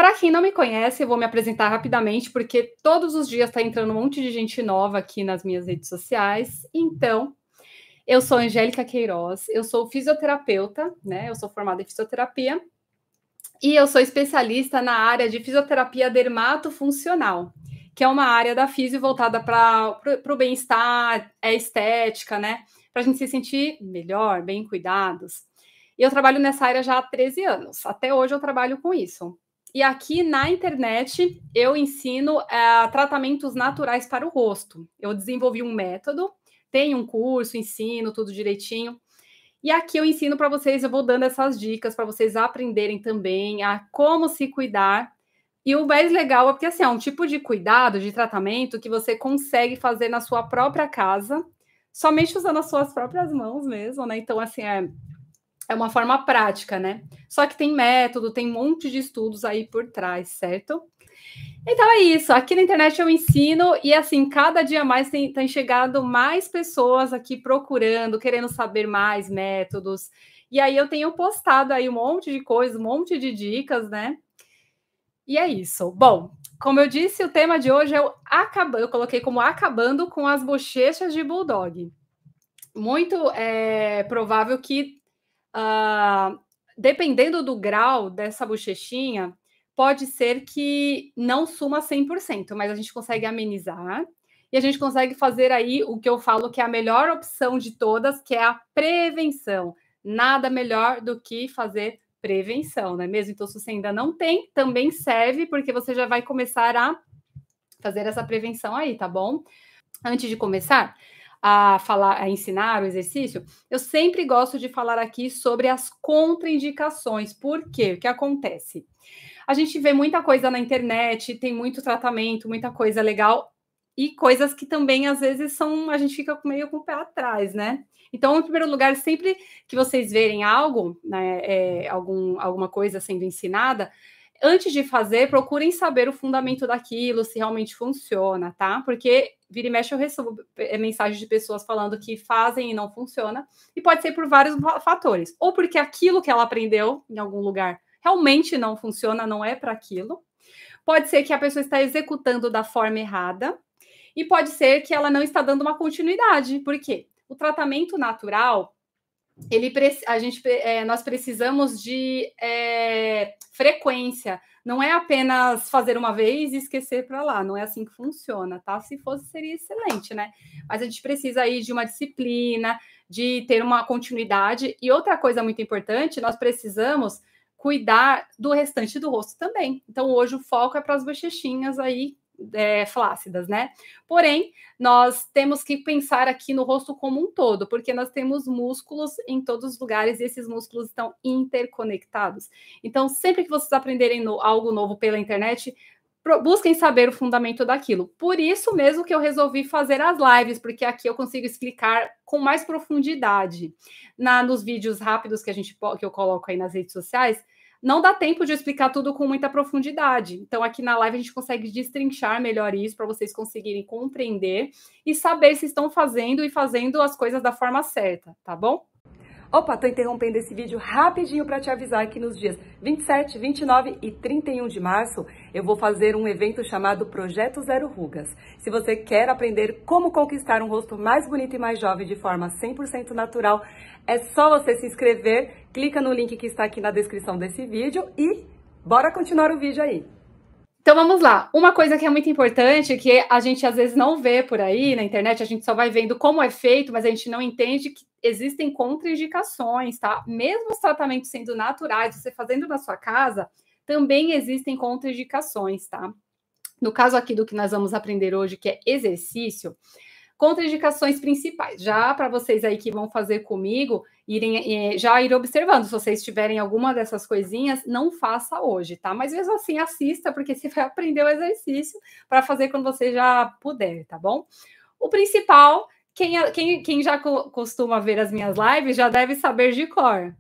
Para quem não me conhece, eu vou me apresentar rapidamente, porque todos os dias está entrando um monte de gente nova aqui nas minhas redes sociais. Então, eu sou Angélica Queiroz, eu sou fisioterapeuta, né? Eu sou formada em fisioterapia e eu sou especialista na área de fisioterapia dermatofuncional, que é uma área da fisio voltada para o bem-estar, estética, né? Para a gente se sentir melhor, bem cuidados. E eu trabalho nessa área já há 13 anos. Até hoje eu trabalho com isso. E aqui na internet eu ensino tratamentos naturais para o rosto. Eu desenvolvi um método, tenho um curso, ensino tudo direitinho. E aqui eu ensino para vocês, eu vou dando essas dicas para vocês aprenderem também a como se cuidar. E o mais legal é porque assim, é um tipo de cuidado, de tratamento que você consegue fazer na sua própria casa, somente usando as suas próprias mãos mesmo, né? Então, assim, é uma forma prática, né? Só que tem método, tem um monte de estudos aí por trás, certo? Então é isso, aqui na internet eu ensino e assim, cada dia mais tem chegado mais pessoas aqui procurando, querendo saber mais métodos. E aí eu tenho postado aí um monte de coisas, um monte de dicas, né? E é isso. Bom, como eu disse, o tema de hoje é eu coloquei como acabando com as bochechas de bulldog. Muito provável que dependendo do grau dessa bochechinha, pode ser que não suma 100%, mas a gente consegue amenizar e a gente consegue fazer aí o que eu falo que é a melhor opção de todas, que é a prevenção. Nada melhor do que fazer prevenção, não é mesmo? Então, se você ainda não tem, também serve, porque você já vai começar a fazer essa prevenção aí, tá bom? Antes de começar a ensinar o exercício, eu sempre gosto de falar aqui sobre as contraindicações. Por quê? O que acontece? A gente vê muita coisa na internet, tem muito tratamento, muita coisa legal e coisas que também às vezes a gente fica meio com o pé atrás, né? Então, em primeiro lugar, sempre que vocês verem algo, né, alguma coisa sendo ensinada, antes de fazer, procurem saber o fundamento daquilo, se realmente funciona, tá? Porque vira e mexe eu recebo mensagens de pessoas falando que fazem e não funciona, e pode ser por vários fatores. Ou porque aquilo que ela aprendeu em algum lugar realmente não funciona, não é para aquilo. Pode ser que a pessoa está executando da forma errada, e pode ser que ela não está dando uma continuidade. Por quê? O tratamento natural, nós precisamos de frequência. Não é apenas fazer uma vez e esquecer para lá. Não é assim que funciona, tá? Se fosse, seria excelente, né? Mas a gente precisa aí de uma disciplina, de ter uma continuidade. E outra coisa muito importante, nós precisamos cuidar do restante do rosto também. Então, hoje o foco é para as bochechinhas aí flácidas, né? Porém, nós temos que pensar aqui no rosto como um todo, porque nós temos músculos em todos os lugares e esses músculos estão interconectados. Então, sempre que vocês aprenderem algo novo pela internet, busquem saber o fundamento daquilo. Por isso mesmo que eu resolvi fazer as lives, porque aqui eu consigo explicar com mais profundidade. Nos vídeos rápidos que eu coloco aí nas redes sociais, não dá tempo de explicar tudo com muita profundidade. Então, aqui na live a gente consegue destrinchar melhor isso para vocês conseguirem compreender e saber se estão fazendo as coisas da forma certa, tá bom? Opa, tô interrompendo esse vídeo rapidinho para te avisar que nos dias 27, 29 e 31 de março eu vou fazer um evento chamado Projeto Zero Rugas. Se você quer aprender como conquistar um rosto mais bonito e mais jovem de forma 100% natural, é só você se inscrever, clica no link que está aqui na descrição desse vídeo e bora continuar o vídeo aí. Então vamos lá. Uma coisa que é muito importante, que a gente às vezes não vê por aí na internet, a gente só vai vendo como é feito, mas a gente não entende que existem contraindicações, tá? Mesmo os tratamentos sendo naturais, você fazendo na sua casa, também existem contraindicações, tá? No caso aqui do que nós vamos aprender hoje, que é exercício, contraindicações principais, já para vocês aí que vão fazer comigo, já ir observando, se vocês tiverem alguma dessas coisinhas, não faça hoje, tá? Mas mesmo assim, assista, porque você vai aprender o exercício para fazer quando você já puder, tá bom? O principal, quem já costuma ver as minhas lives já deve saber de cor.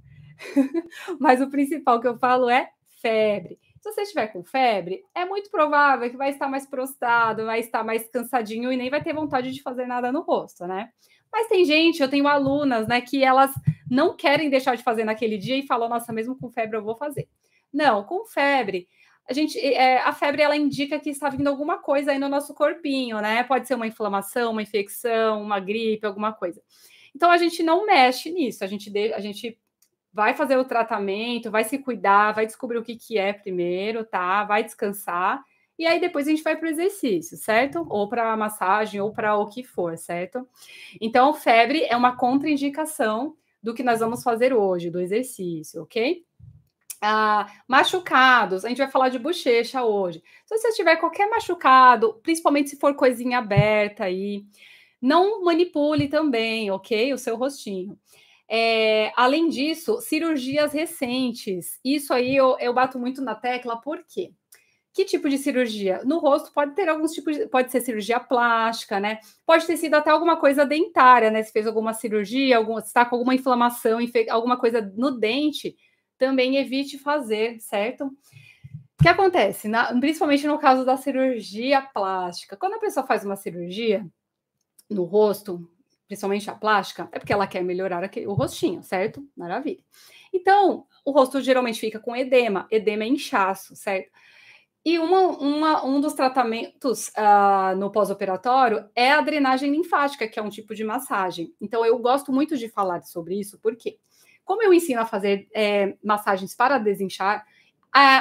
Mas o principal que eu falo é febre. Se você estiver com febre, é muito provável que vai estar mais prostrado, vai estar mais cansadinho e nem vai ter vontade de fazer nada no rosto, né? Mas tem gente, eu tenho alunas, né, que elas não querem deixar de fazer naquele dia e falam, nossa, mesmo com febre eu vou fazer. Não, com febre, a febre ela indica que está vindo alguma coisa aí no nosso corpinho, né? Pode ser uma inflamação, uma infecção, uma gripe, alguma coisa. Então a gente não mexe nisso, a gente vai fazer o tratamento, vai se cuidar, vai descobrir o que é primeiro, tá? Vai descansar. E aí depois a gente vai para o exercício, certo? Ou para a massagem, ou para o que for, certo? Então, febre é uma contraindicação do que nós vamos fazer hoje, do exercício, ok? Machucados, a gente vai falar de bochecha hoje. Se você tiver qualquer machucado, principalmente se for coisinha aberta aí, não manipule também, ok? O seu rostinho. Além disso, cirurgias recentes. Isso aí eu bato muito na tecla, por quê? Que tipo de cirurgia? No rosto pode ter alguns tipos pode ser cirurgia plástica, né? Pode ter sido até alguma coisa dentária, né? Se fez alguma cirurgia, se está com alguma inflamação, alguma coisa no dente, também evite fazer, certo? O que acontece? Principalmente no caso da cirurgia plástica. Quando a pessoa faz uma cirurgia no rosto, principalmente a plástica, é porque ela quer melhorar o rostinho, certo? Maravilha. Então, o rosto geralmente fica com edema. Edema é inchaço, certo? E um dos tratamentos no pós-operatório é a drenagem linfática, que é um tipo de massagem. Então, eu gosto muito de falar sobre isso, porque como eu ensino a fazer massagens para desinchar,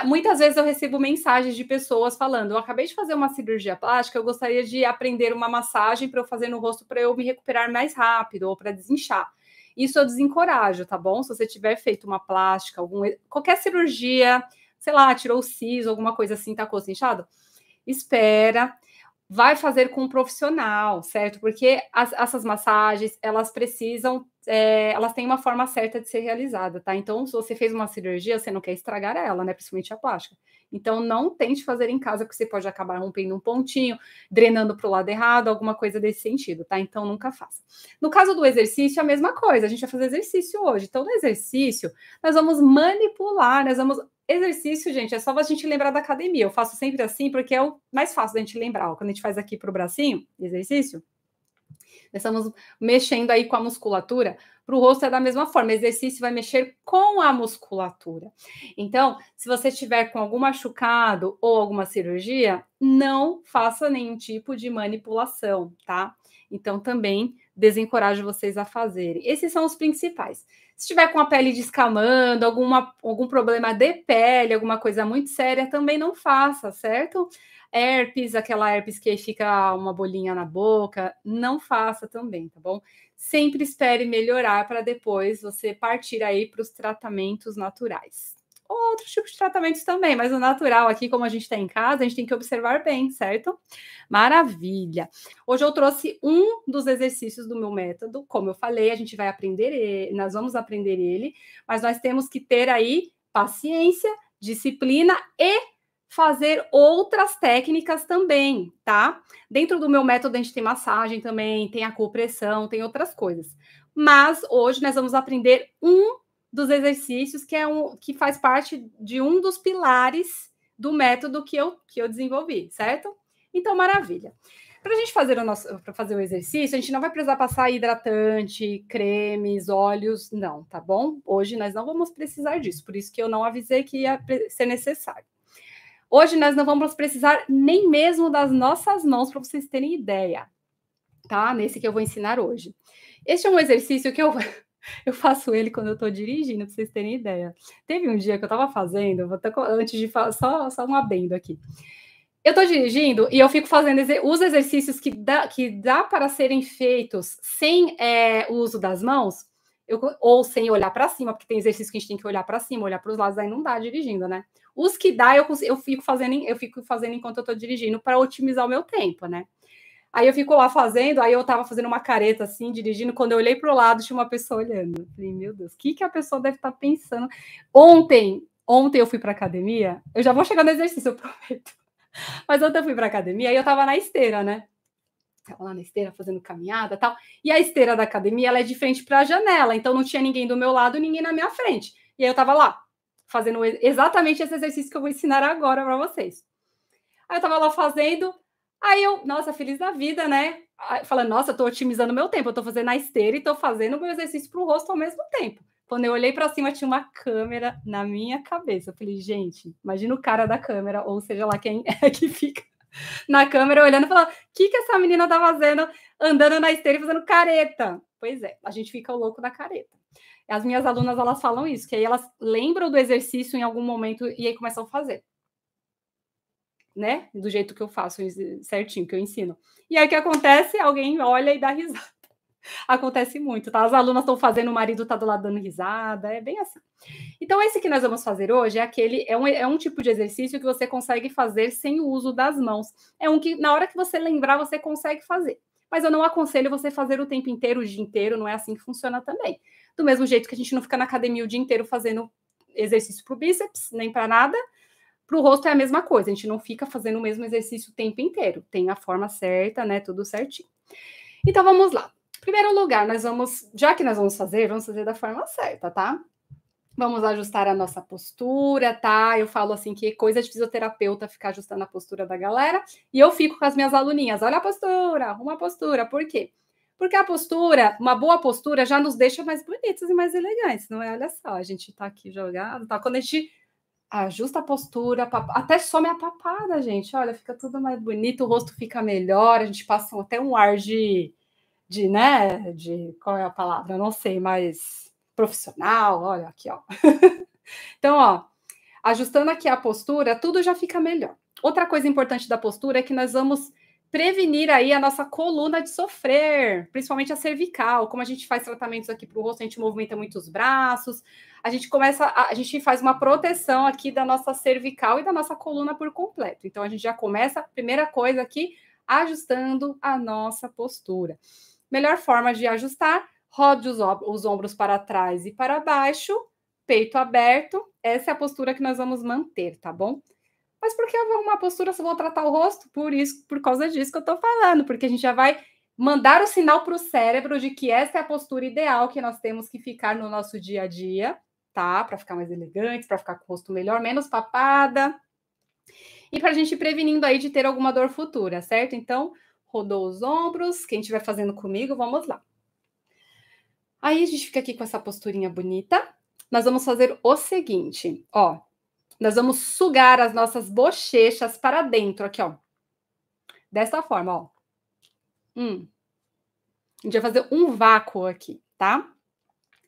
muitas vezes eu recebo mensagens de pessoas falando: eu acabei de fazer uma cirurgia plástica, eu gostaria de aprender uma massagem para eu fazer no rosto para eu me recuperar mais rápido ou para desinchar. Isso eu desencorajo, tá bom? Se você tiver feito uma plástica, qualquer cirurgia, sei lá, tirou o siso, alguma coisa assim, tá com o inchado, espera, vai fazer com um profissional, certo? Porque essas massagens, elas precisam, elas têm uma forma certa de ser realizada, tá? Então, se você fez uma cirurgia, você não quer estragar ela, né? Principalmente a plástica. Então, não tente fazer em casa, porque você pode acabar rompendo um pontinho, drenando para o lado errado, alguma coisa desse sentido, tá? Então, nunca faça. No caso do exercício, a mesma coisa. A gente vai fazer exercício hoje. Então, no exercício, nós vamos manipular, exercício, gente, é só a gente lembrar da academia. Eu faço sempre assim, porque é o mais fácil da gente lembrar. Quando a gente faz aqui para o bracinho, exercício, nós estamos mexendo aí com a musculatura. Para o rosto é da mesma forma. Exercício vai mexer com a musculatura. Então, se você tiver com algum machucado ou alguma cirurgia, não faça nenhum tipo de manipulação, tá? Então, também desencorajo vocês a fazerem. Esses são os principais. Se tiver com a pele descamando, algum problema de pele, alguma coisa muito séria, também não faça, certo? Herpes, aquela herpes que fica uma bolinha na boca, não faça também, tá bom? Sempre espere melhorar para depois você partir aí para os tratamentos naturais. Outros tipos de tratamentos também, mas o natural aqui, como a gente está em casa, a gente tem que observar bem, certo? Maravilha! Hoje eu trouxe um dos exercícios do meu método, como eu falei, a gente vai aprender, nós vamos aprender ele, mas nós temos que ter aí paciência, disciplina e fazer outras técnicas também, tá? Dentro do meu método, a gente tem massagem também, tem acupressão, tem outras coisas. Mas hoje nós vamos aprender um dos exercícios que faz parte de um dos pilares do método que eu desenvolvi, certo? Então, maravilha. Para a gente fazer o exercício, a gente não vai precisar passar hidratante, cremes, óleos, não, tá bom? Hoje nós não vamos precisar disso, por isso que eu não avisei que ia ser necessário. Hoje nós não vamos precisar nem mesmo das nossas mãos, para vocês terem ideia, tá? Nesse que eu vou ensinar hoje. Este é um exercício que eu faço ele quando eu estou dirigindo, para vocês terem ideia. Teve um dia que eu estava fazendo, antes de falar, só um adendo aqui. Eu estou dirigindo e eu fico fazendo os exercícios que dá para serem feitos sem o uso das mãos, ou sem olhar para cima, porque tem exercício que a gente tem que olhar para cima, olhar para os lados, aí não dá dirigindo, né? Os que dá, eu fico fazendo enquanto eu estou dirigindo para otimizar o meu tempo, né? Aí eu fico lá fazendo, aí eu tava fazendo uma careta assim, dirigindo, quando eu olhei pro lado, tinha uma pessoa olhando. Eu falei, meu Deus, o que a pessoa deve estar pensando? Ontem eu fui pra academia, eu já vou chegar no exercício, eu prometo. Mas ontem eu fui pra academia e eu tava na esteira, né? Tava lá na esteira fazendo caminhada e tal. E a esteira da academia, ela é de frente pra janela, então não tinha ninguém do meu lado, ninguém na minha frente. E aí eu tava lá, fazendo exatamente esse exercício que eu vou ensinar agora pra vocês. Aí eu tava lá fazendo, aí eu, nossa, feliz da vida, né? Falando, nossa, eu tô otimizando meu tempo, eu tô fazendo a esteira e tô fazendo o meu exercício pro rosto ao mesmo tempo. Quando eu olhei para cima, tinha uma câmera na minha cabeça. Eu falei, gente, imagina o cara da câmera, ou seja lá quem é que fica na câmera olhando e falando, o que essa menina tá fazendo, andando na esteira e fazendo careta? Pois é, a gente fica louco da careta. As minhas alunas, elas falam isso, que aí elas lembram do exercício em algum momento e aí começam a fazer. Né? Do jeito que eu faço, certinho, que eu ensino. E aí o que acontece? Alguém olha e dá risada. Acontece muito, tá? As alunas estão fazendo, o marido tá do lado dando risada, é bem assim. Então, esse que nós vamos fazer hoje é um tipo de exercício que você consegue fazer sem o uso das mãos. É um que, na hora que você lembrar, você consegue fazer. Mas eu não aconselho você fazer o tempo inteiro, o dia inteiro, não é assim que funciona também. Do mesmo jeito que a gente não fica na academia o dia inteiro fazendo exercício para o bíceps, nem para nada, para o rosto é a mesma coisa, a gente não fica fazendo o mesmo exercício o tempo inteiro, tem a forma certa, né, tudo certinho. Então, vamos lá. Em primeiro lugar, já que nós vamos fazer da forma certa, tá? Vamos ajustar a nossa postura, tá? Eu falo assim que é coisa de fisioterapeuta ficar ajustando a postura da galera, e eu fico com as minhas aluninhas, olha a postura, arruma a postura, por quê? Porque a postura, uma boa postura já nos deixa mais bonitos e mais elegantes, não é? Olha só, a gente tá aqui jogado, tá? Quando a gente ajusta a postura, até some a papada, gente. Olha, fica tudo mais bonito, o rosto fica melhor, a gente passa até um ar né? Qual é a palavra? Eu não sei, mas profissional. Olha aqui, ó. Então, ó, ajustando aqui a postura, tudo já fica melhor. Outra coisa importante da postura é que nós vamos prevenir aí a nossa coluna de sofrer, principalmente a cervical. Como a gente faz tratamentos aqui para o rosto, a gente movimenta muito os braços, a gente faz uma proteção aqui da nossa cervical e da nossa coluna por completo. Então, a gente já começa, primeira coisa aqui, ajustando a nossa postura. Melhor forma de ajustar, rode os ombros para trás e para baixo, peito aberto. Essa é a postura que nós vamos manter, tá bom? Mas por que eu vou arrumar a postura se eu vou tratar o rosto? Por causa disso que eu tô falando, porque a gente já vai mandar o sinal para o cérebro de que essa é a postura ideal que nós temos que ficar no nosso dia a dia, tá? Para ficar mais elegantes, para ficar com o rosto melhor, menos papada. E para a gente ir prevenindo aí de ter alguma dor futura, certo? Então, rodou os ombros, quem estiver fazendo comigo, vamos lá. Aí a gente fica aqui com essa posturinha bonita. Nós vamos fazer o seguinte, ó. Nós vamos sugar as nossas bochechas para dentro, aqui, ó. Dessa forma, ó. A gente vai fazer um vácuo aqui, tá?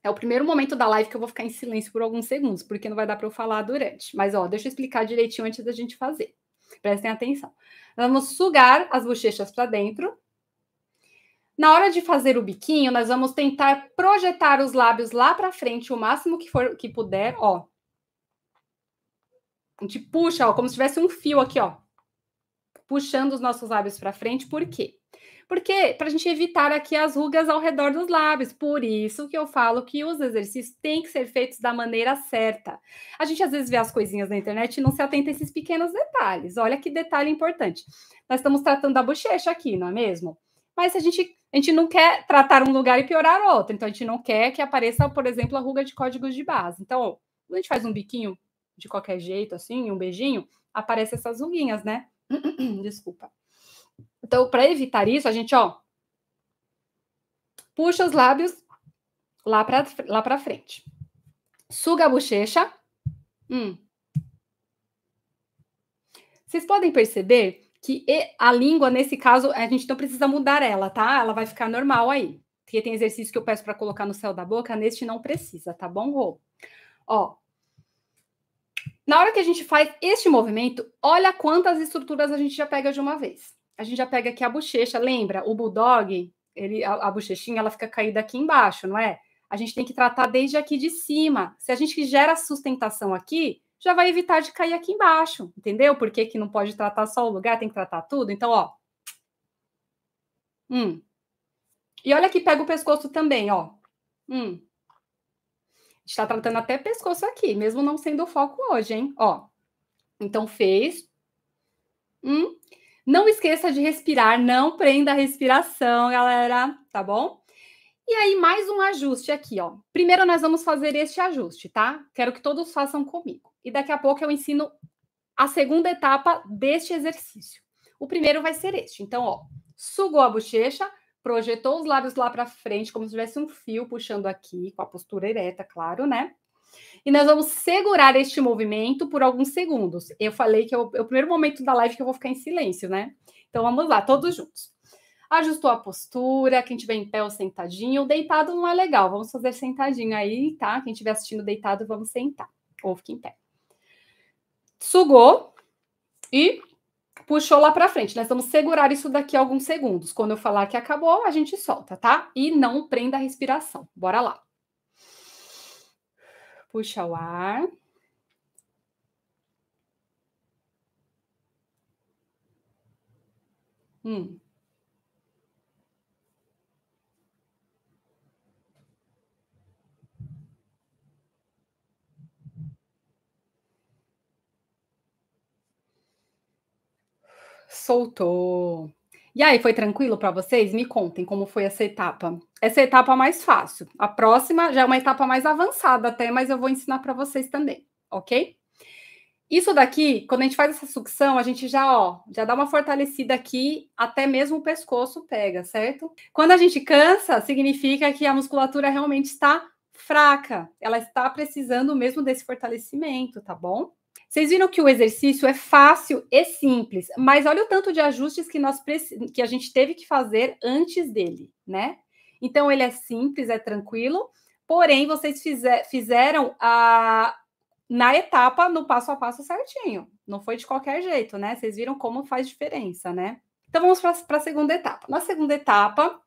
É o primeiro momento da live que eu vou ficar em silêncio por alguns segundos, porque não vai dar para eu falar durante. Mas, ó, deixa eu explicar direitinho antes da gente fazer. Prestem atenção. Nós vamos sugar as bochechas para dentro. Na hora de fazer o biquinho, nós vamos tentar projetar os lábios lá para frente o máximo que puder, ó. A gente puxa, ó, como se tivesse um fio aqui, ó, puxando os nossos lábios para frente. Por quê? Porque para a gente evitar aqui as rugas ao redor dos lábios. Por isso que eu falo que os exercícios têm que ser feitos da maneira certa. A gente às vezes vê as coisinhas na internet e não se atenta a esses pequenos detalhes. Olha que detalhe importante. Nós estamos tratando da bochecha aqui, não é mesmo? Mas a gente não quer tratar um lugar e piorar outro. Então, a gente não quer que apareça, por exemplo, a ruga de códigos de base. Então, quando a gente faz um biquinho de qualquer jeito, assim, um beijinho, aparecem essas ruguinhas, né? Desculpa. Então, para evitar isso, a gente, ó, puxa os lábios lá para frente. Suga a bochecha. Vocês podem perceber que a língua, nesse caso, a gente não precisa mudar ela, tá? Ela vai ficar normal aí. Porque tem exercício que eu peço para colocar no céu da boca, neste não precisa, tá bom, Rô? Ó, na hora que a gente faz este movimento, olha quantas estruturas a gente já pega de uma vez. A gente já pega aqui a bochecha, lembra? O bulldog, a bochechinha, ela fica caída aqui embaixo, não é? A gente tem que tratar desde aqui de cima. Se a gente gera sustentação aqui, já vai evitar de cair aqui embaixo, entendeu? Por que não pode tratar só o lugar, tem que tratar tudo? Então, ó. E olha que pega o pescoço também, ó. A gente tá tratando até pescoço aqui, mesmo não sendo o foco hoje, hein? Ó. Então, fez. Não esqueça de respirar, não prenda a respiração, galera, tá bom? E aí, mais um ajuste aqui, ó. Primeiro, nós vamos fazer este ajuste, tá? Quero que todos façam comigo. E daqui a pouco eu ensino a segunda etapa deste exercício. O primeiro vai ser este. Então, ó, sugou a bochecha, projetou os lábios lá para frente, como se tivesse um fio puxando aqui, com a postura ereta, claro, né? E nós vamos segurar este movimento por alguns segundos. Eu falei que é o primeiro momento da live que eu vou ficar em silêncio, né? Então vamos lá, todos juntos. Ajustou a postura, quem tiver em pé ou sentadinho. Deitado não é legal, vamos fazer sentadinho aí, tá? Quem estiver assistindo deitado, vamos sentar. Ou fique em pé. Sugou e puxou lá para frente. Nós vamos segurar isso daqui a alguns segundos. Quando eu falar que acabou, a gente solta, tá? E não prenda a respiração. Bora lá. Puxa o ar. Soltou. E aí, foi tranquilo para vocês? Me contem como foi essa etapa. Essa é a etapa mais fácil. A próxima já é uma etapa mais avançada até, mas eu vou ensinar para vocês também, ok? Isso daqui, quando a gente faz essa sucção, a gente já dá uma fortalecida aqui, até mesmo o pescoço pega, certo? Quando a gente cansa, significa que a musculatura realmente está fraca. Ela está precisando mesmo desse fortalecimento, tá bom? Vocês viram que o exercício é fácil e simples, mas olha o tanto de ajustes que a gente teve que fazer antes dele, né? Então, ele é simples, é tranquilo, porém, vocês fizeram na etapa, no passo a passo certinho. Não foi de qualquer jeito, né? Vocês viram como faz diferença, né? Então, vamos para a segunda etapa. Na segunda etapa,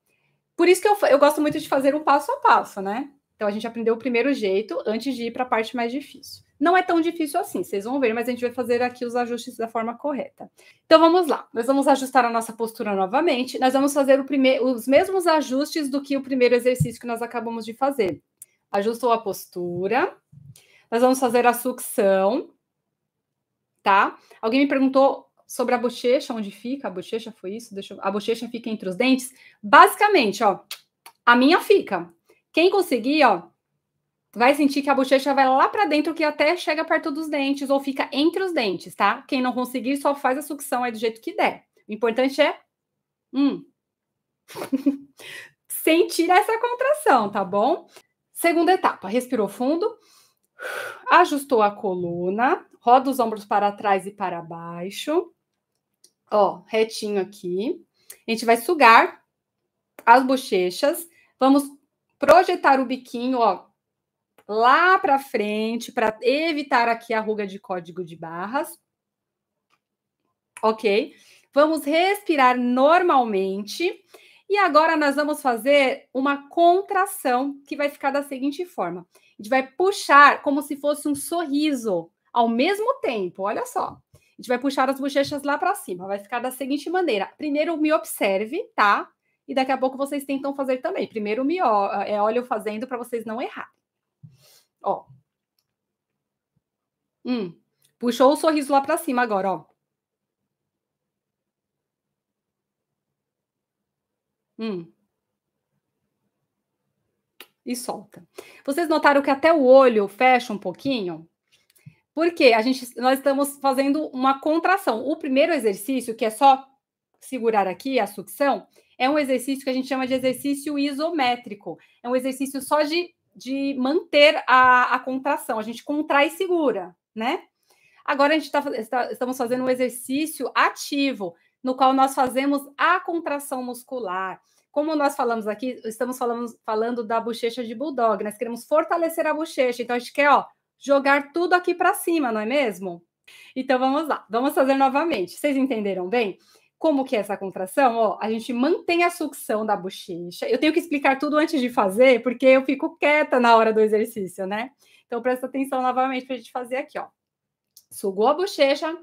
por isso que eu gosto muito de fazer um passo a passo, né? Então, a gente aprendeu o primeiro jeito antes de ir para a parte mais difícil. Não é tão difícil assim, vocês vão ver, mas a gente vai fazer aqui os ajustes da forma correta. Então, vamos lá. Nós vamos ajustar a nossa postura novamente. Nós vamos fazer os mesmos ajustes do que o primeiro exercício que nós acabamos de fazer. Ajustou a postura. Nós vamos fazer a sucção, tá? Alguém me perguntou sobre a bochecha, onde fica? A bochecha foi isso? A bochecha fica entre os dentes? Basicamente, ó, a minha fica. Quem conseguir, ó, vai sentir que a bochecha vai lá para dentro, que até chega perto dos dentes, ou fica entre os dentes, tá? Quem não conseguir, só faz a sucção aí do jeito que der. O importante é sentir essa contração, tá bom? Segunda etapa, respirou fundo, ajustou a coluna, roda os ombros para trás e para baixo, ó, retinho aqui. A gente vai sugar as bochechas, vamos projetar o biquinho, ó, lá para frente, para evitar aqui a ruga de código de barras. Ok? Vamos respirar normalmente. E agora nós vamos fazer uma contração que vai ficar da seguinte forma. A gente vai puxar como se fosse um sorriso ao mesmo tempo. Olha só. A gente vai puxar as bochechas lá para cima. Vai ficar da seguinte maneira. Primeiro me observe, tá? E daqui a pouco vocês tentam fazer também. Primeiro me olha eu fazendo para vocês não errarem. Ó. Puxou o sorriso lá para cima agora, ó. E solta. Vocês notaram que até o olho fecha um pouquinho? Porque nós estamos fazendo uma contração. O primeiro exercício, que é só segurar aqui a sucção, é um exercício que a gente chama de exercício isométrico. É um exercício só de manter a contração. A gente contrai e segura, né? Agora estamos fazendo um exercício ativo, no qual nós fazemos a contração muscular. Como nós falamos aqui, estamos falando da bochecha de bulldog, nós queremos fortalecer a bochecha, então a gente quer, ó, jogar tudo aqui para cima, não é mesmo? Então vamos lá, vamos fazer novamente. Vocês entenderam bem? Como que é essa contração? Ó, a gente mantém a sucção da bochecha. Eu tenho que explicar tudo antes de fazer, porque eu fico quieta na hora do exercício, né? Então presta atenção novamente para a gente fazer aqui, ó. Sugou a bochecha,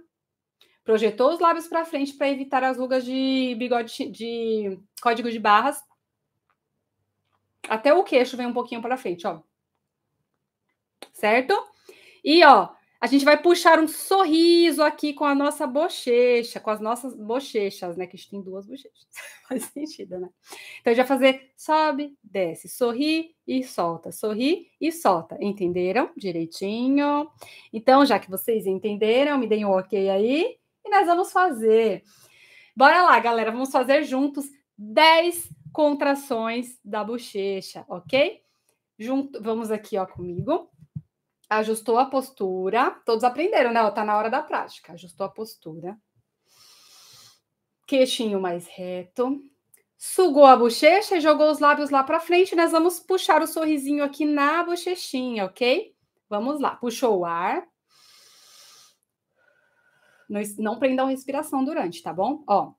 projetou os lábios para frente para evitar as rugas de bigode, de código de barras. Até o queixo vem um pouquinho para frente, ó. Certo? E, ó, a gente vai puxar um sorriso aqui com a nossa bochecha, com as nossas bochechas, né? Que a gente tem duas bochechas. Faz sentido, né? Então, a gente vai fazer sobe, desce, sorri e solta, sorri e solta. Entenderam? Direitinho. Então, já que vocês entenderam, me deem um ok aí. E nós vamos fazer. Bora lá, galera. Vamos fazer juntos 10 contrações da bochecha, ok? Vamos aqui, ó, comigo. Ajustou a postura. Todos aprenderam, né? Ó, tá na hora da prática. Ajustou a postura. Queixinho mais reto. Sugou a bochecha e jogou os lábios lá para frente. Nós vamos puxar o sorrisinho aqui na bochechinha, ok? Vamos lá. Puxou o ar. Não prendam a respiração durante, tá bom? Ó.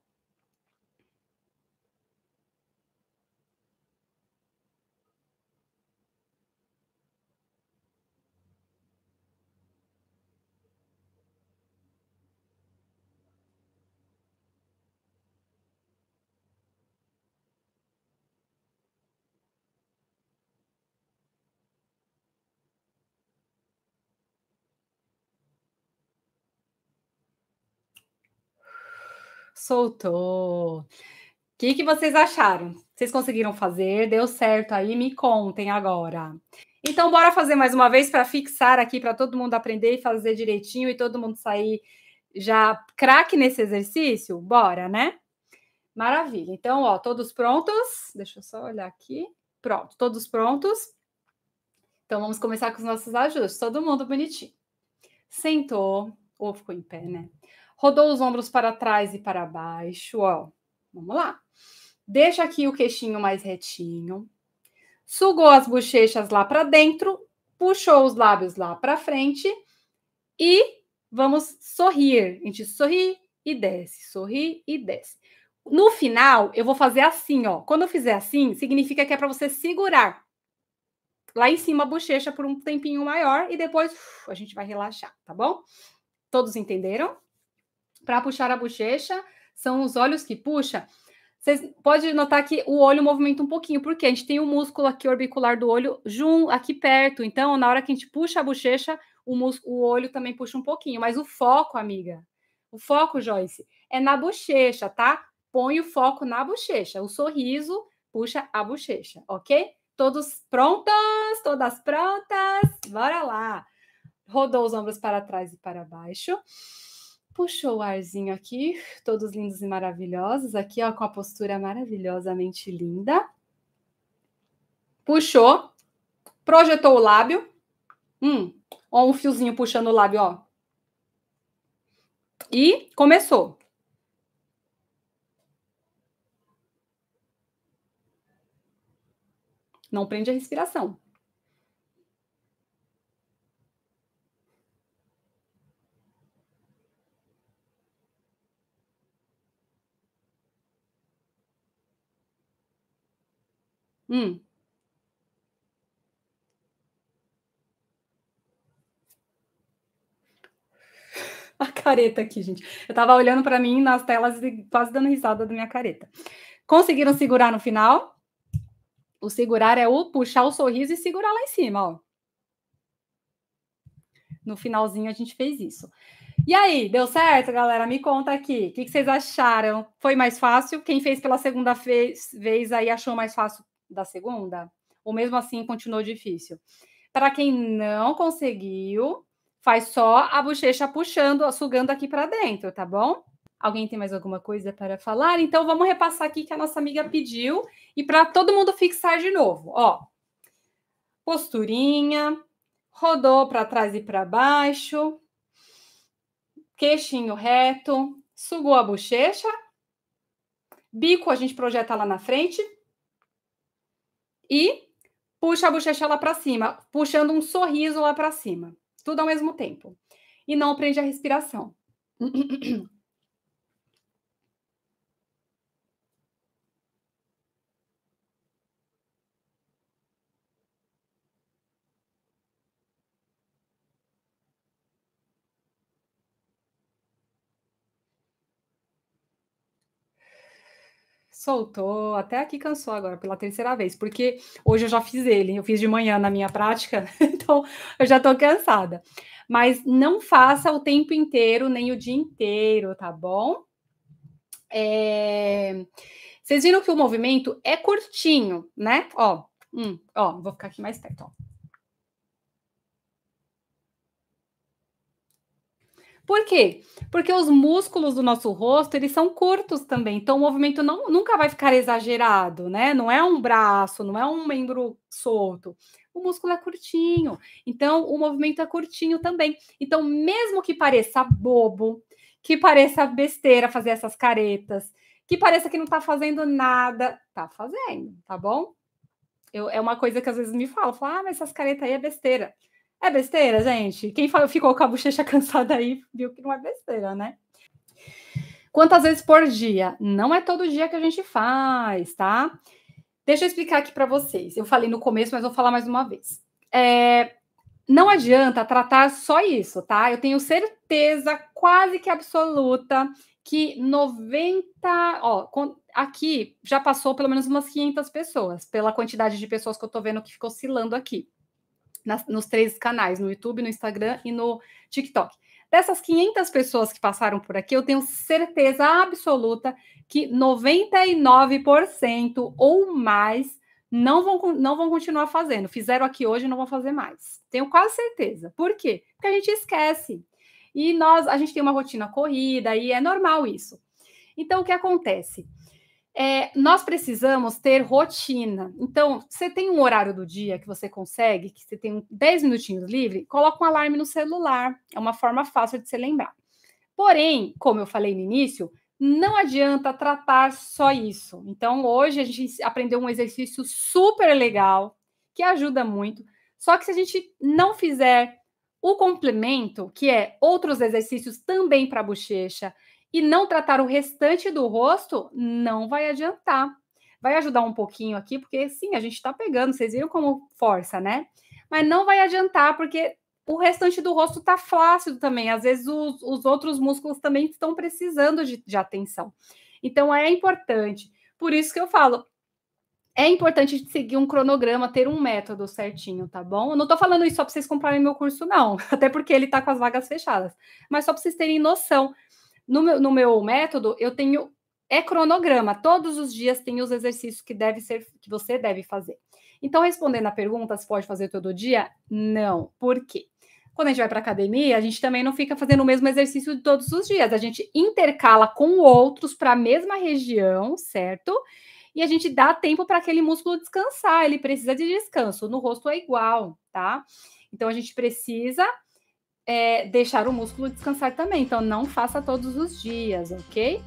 Soltou. O que vocês acharam? Vocês conseguiram fazer? Deu certo aí? Me contem agora. Então, bora fazer mais uma vez para fixar aqui, para todo mundo aprender e fazer direitinho e todo mundo sair já craque nesse exercício? Bora, né? Maravilha. Então, ó, todos prontos? Deixa eu só olhar aqui. Pronto, todos prontos? Então, vamos começar com os nossos ajustes. Todo mundo bonitinho. Sentou, ou ficou em pé, né? Rodou os ombros para trás e para baixo, ó. Vamos lá. Deixa aqui o queixinho mais retinho. Sugou as bochechas lá para dentro, puxou os lábios lá para frente e vamos sorrir. A gente sorri e desce, sorri e desce. No final, eu vou fazer assim, ó. Quando eu fizer assim, significa que é para você segurar lá em cima a bochecha por um tempinho maior e depois a gente vai relaxar, tá bom? Todos entenderam? Para puxar a bochecha, são os olhos que puxa. Vocês podem notar que o olho movimenta um pouquinho, porque a gente tem o músculo aqui orbicular do olho aqui perto. Então, na hora que a gente puxa a bochecha, o olho também puxa um pouquinho. Mas o foco, amiga, o foco, Joyce, é na bochecha, tá? Põe o foco na bochecha. O sorriso puxa a bochecha, ok? Todos prontos? Todas prontas? Bora lá. Rodou os ombros para trás e para baixo. Puxou o arzinho aqui, todos lindos e maravilhosos, aqui, ó, com a postura maravilhosamente linda. Puxou, projetou o lábio. Ó, um fiozinho puxando o lábio, ó. E começou. Não prende a respiração. A careta aqui, gente. Eu tava olhando para mim nas telas e quase dando risada da minha careta. Conseguiram segurar no final? O segurar é o puxar o sorriso e segurar lá em cima, ó. No finalzinho a gente fez isso. E aí, deu certo, galera? Me conta aqui. O que vocês acharam? Foi mais fácil? Quem fez pela segunda vez aí achou mais fácil da segunda? Ou mesmo assim continuou difícil? Para quem não conseguiu, faz só a bochecha puxando, sugando aqui para dentro, tá bom? Alguém tem mais alguma coisa para falar? Então vamos repassar aqui que a nossa amiga pediu e para todo mundo fixar de novo. Ó, posturinha, rodou para trás e para baixo, queixinho reto, sugou a bochecha, bico a gente projeta lá na frente e puxa a bochecha lá para cima, puxando um sorriso lá para cima. Tudo ao mesmo tempo. E não prende a respiração. Soltou, até aqui cansou agora pela terceira vez, porque hoje eu já fiz ele, eu fiz de manhã na minha prática, então eu já tô cansada. Mas não faça o tempo inteiro, nem o dia inteiro, tá bom? Vocês viram que o movimento é curtinho, né? Ó, vou ficar aqui mais perto, ó. Por quê? Porque os músculos do nosso rosto, eles são curtos também, então o movimento nunca vai ficar exagerado, né, não é um braço, não é um membro solto, o músculo é curtinho, então o movimento é curtinho também. Então mesmo que pareça bobo, que pareça besteira fazer essas caretas, que pareça que não tá fazendo nada, tá fazendo, tá bom? É uma coisa que às vezes me falam, "Ah, mas essas caretas aí é besteira". É besteira, gente? Quem ficou com a bochecha cansada aí viu que não é besteira, né? Quantas vezes por dia? Não é todo dia que a gente faz, tá? Deixa eu explicar aqui para vocês. Eu falei no começo, mas vou falar mais uma vez. Não adianta tratar só isso, tá? Eu tenho certeza quase que absoluta que 90, ó, aqui já passou pelo menos umas 500 pessoas, pela quantidade de pessoas que eu tô vendo que ficou oscilando aqui, nos 3 canais, no YouTube, no Instagram e no TikTok. Dessas 500 pessoas que passaram por aqui, eu tenho certeza absoluta que 99% ou mais não vão continuar fazendo. Fizeram aqui hoje e não vão fazer mais. Tenho quase certeza. Por quê? Porque a gente esquece. E a gente tem uma rotina corrida e é normal isso. Então, o que acontece? Nós precisamos ter rotina. Então, você tem um horário do dia que você consegue, que você tem 10 minutinhos livre, coloca um alarme no celular. É uma forma fácil de se lembrar. Porém, como eu falei no início, não adianta tratar só isso. Então, hoje a gente aprendeu um exercício super legal, que ajuda muito. Só que se a gente não fizer o complemento, que é outros exercícios também para a bochecha, e não tratar o restante do rosto, não vai adiantar. Vai ajudar um pouquinho aqui, porque sim, a gente está pegando, vocês viram como força, né? Mas não vai adiantar, porque o restante do rosto está flácido também. Às vezes os outros músculos também estão precisando de atenção. Então é importante. Por isso que eu falo, é importante seguir um cronograma, ter um método certinho, tá bom? Eu não tô falando isso só para vocês comprarem meu curso, não. Até porque ele tá com as vagas fechadas. Mas só para vocês terem noção. No meu método, eu tenho cronograma. Todos os dias tem os exercícios que você deve fazer. Então, respondendo a pergunta, se pode fazer todo dia? Não. Por quê? Quando a gente vai para academia, a gente também não fica fazendo o mesmo exercício de todos os dias. A gente intercala com outros para a mesma região, certo? E a gente dá tempo para aquele músculo descansar. Ele precisa de descanso. No rosto é igual, tá? Então, a gente precisa deixar o músculo descansar também. Então, não faça todos os dias, ok?